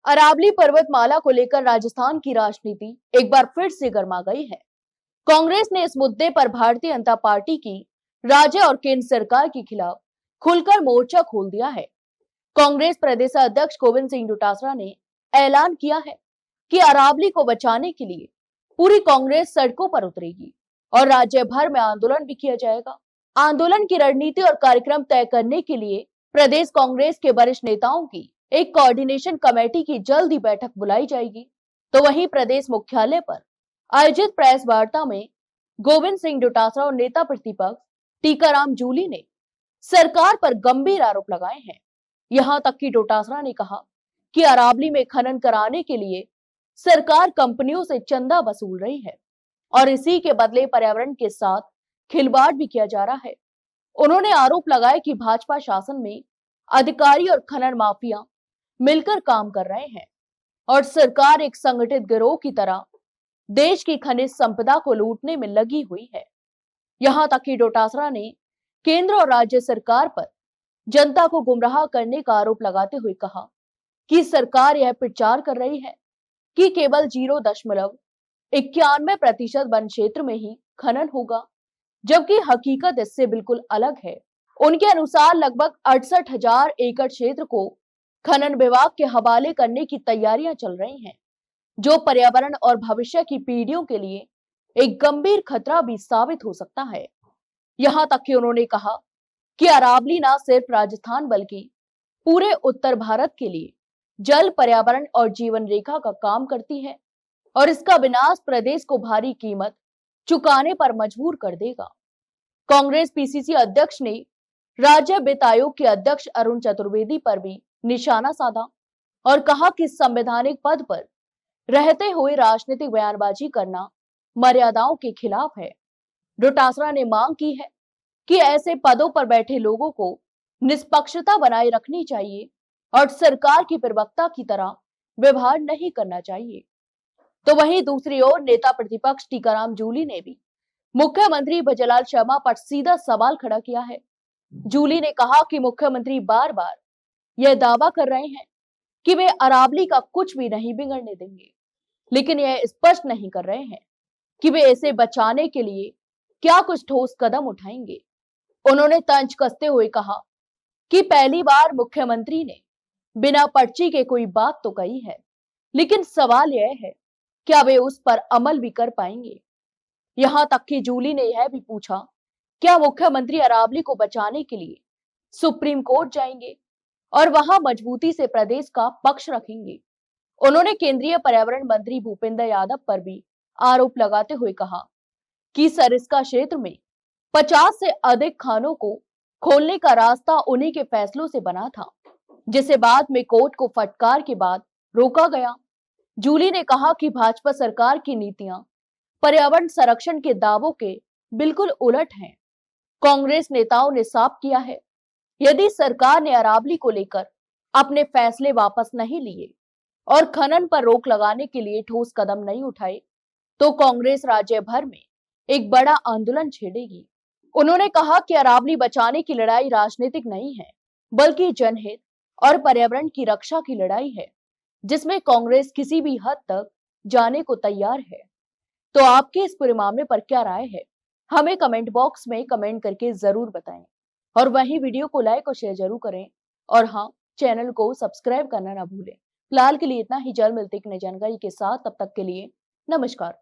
अरावली पर्वतमाला को लेकर राजस्थान की राजनीति एक बार फिर से गर्मा गई है। कांग्रेस ने इस मुद्दे पर भारतीय जनता पार्टी की राज्य और केंद्र सरकार के खिलाफ खुलकर मोर्चा खोल दिया है। कांग्रेस प्रदेश अध्यक्ष गोविंद सिंह डोटासरा ने ऐलान किया है कि अरावली को बचाने के लिए पूरी कांग्रेस सड़कों पर उतरेगी और राज्य भर में आंदोलन भी किया जाएगा। आंदोलन की रणनीति और कार्यक्रम तय करने के लिए प्रदेश कांग्रेस के वरिष्ठ नेताओं की एक कोऑर्डिनेशन कमेटी की जल्द ही बैठक बुलाई जाएगी। तो वहीं प्रदेश मुख्यालय पर आयोजित प्रेस वार्ता में गोविंद सिंह डोटासरा और नेता प्रतिपक्ष टीकाराम जूली ने सरकार पर गंभीर आरोप लगाए हैं। यहां तक कि डोटासरा ने कहा कि अरावली में खनन कराने के लिए सरकार कंपनियों से चंदा वसूल रही है और इसी के बदले पर्यावरण के साथ खिलवाड़ भी किया जा रहा है। उन्होंने आरोप लगाया कि भाजपा शासन में अधिकारी और खनन माफिया मिलकर काम कर रहे हैं और सरकार एक संगठित गिरोह की तरह देश की खनिज संपदा को लूटने में लगी हुई है। यहां तक कि डोटासरा ने केंद्र और राज्य सरकार पर जनता को गुमराह करने का आरोप लगाते हुए कहा कि सरकार यह प्रचार कर रही है कि केवल 0.91% वन क्षेत्र में ही खनन होगा, जबकि हकीकत इससे बिल्कुल अलग है। उनके अनुसार लगभग 68,000 एकड़ क्षेत्र को खनन विभाग के हवाले करने की तैयारियां चल रही हैं, जो पर्यावरण और भविष्य की पीढ़ियों के लिए एक गंभीर खतरा भी साबित हो सकता है। यहां तक कि उन्होंने कहा कि अरावली न सिर्फ राजस्थान बल्कि पूरे उत्तर भारत के लिए जल, पर्यावरण और जीवन रेखा का काम करती है और इसका विनाश प्रदेश को भारी कीमत चुकाने पर मजबूर कर देगा। कांग्रेस पीसीसी अध्यक्ष ने राज्य वित्त आयोग के अध्यक्ष अरुण चतुर्वेदी पर भी निशाना साधा और कहा कि संवैधानिक पद पर रहते हुए राजनीतिक बयानबाजी करना मर्यादाओं के खिलाफ है। डोटासरा ने मांग की है कि ऐसे पदों पर बैठे लोगों को निष्पक्षता बनाए रखनी चाहिए और सरकार की प्रवक्ता की तरह व्यवहार नहीं करना चाहिए। तो वहीं दूसरी ओर नेता प्रतिपक्ष टीकाराम जूली ने भी मुख्यमंत्री भजनलाल शर्मा पर सीधा सवाल खड़ा किया है। जूली ने कहा कि मुख्यमंत्री बार बार यह दावा कर रहे हैं कि वे अरावली का कुछ भी नहीं बिगड़ने देंगे, लेकिन यह स्पष्ट नहीं कर रहे हैं कि वे इसे बचाने के लिए क्या कुछ ठोस कदम उठाएंगे। उन्होंने तंज कसते हुए कहा कि पहली बार मुख्यमंत्री ने बिना पर्ची के कोई बात तो कही है, लेकिन सवाल यह है क्या वे उस पर अमल भी कर पाएंगे। यहां तक कि जूली ने यह भी पूछा क्या मुख्यमंत्री अरावली को बचाने के लिए सुप्रीम कोर्ट जाएंगे और वहां मजबूती से प्रदेश का पक्ष रखेंगे। उन्होंने केंद्रीय पर्यावरण मंत्री भूपेंद्र यादव पर भी आरोप लगाते हुए कहा कि सरिस्का क्षेत्र में 50 से अधिक खानों को खोलने का रास्ता उन्हीं के फैसलों से बना था, जिसे बाद में कोर्ट को फटकार के बाद रोका गया। जूली ने कहा कि भाजपा सरकार की नीतियां पर्यावरण संरक्षण के दावों के बिल्कुल उलट हैं। कांग्रेस नेताओं ने साफ किया है यदि सरकार ने अरावली को लेकर अपने फैसले वापस नहीं लिए और खनन पर रोक लगाने के लिए ठोस कदम नहीं उठाए तो कांग्रेस राज्य भर में एक बड़ा आंदोलन छेड़ेगी। उन्होंने कहा कि अरावली बचाने की लड़ाई राजनीतिक नहीं है, बल्कि जनहित और पर्यावरण की रक्षा की लड़ाई है, जिसमें कांग्रेस किसी भी हद तक जाने को तैयार है। तो आपके इस पूरे मामले पर क्या राय है, हमें कमेंट बॉक्स में कमेंट करके जरूर बताएं और वहीं वीडियो को लाइक और शेयर जरूर करें और हाँ, चैनल को सब्सक्राइब करना ना भूलें। फिलहाल के लिए इतना ही, जल्द मिलते एक नई जानकारी के साथ, तब तक के लिए नमस्कार।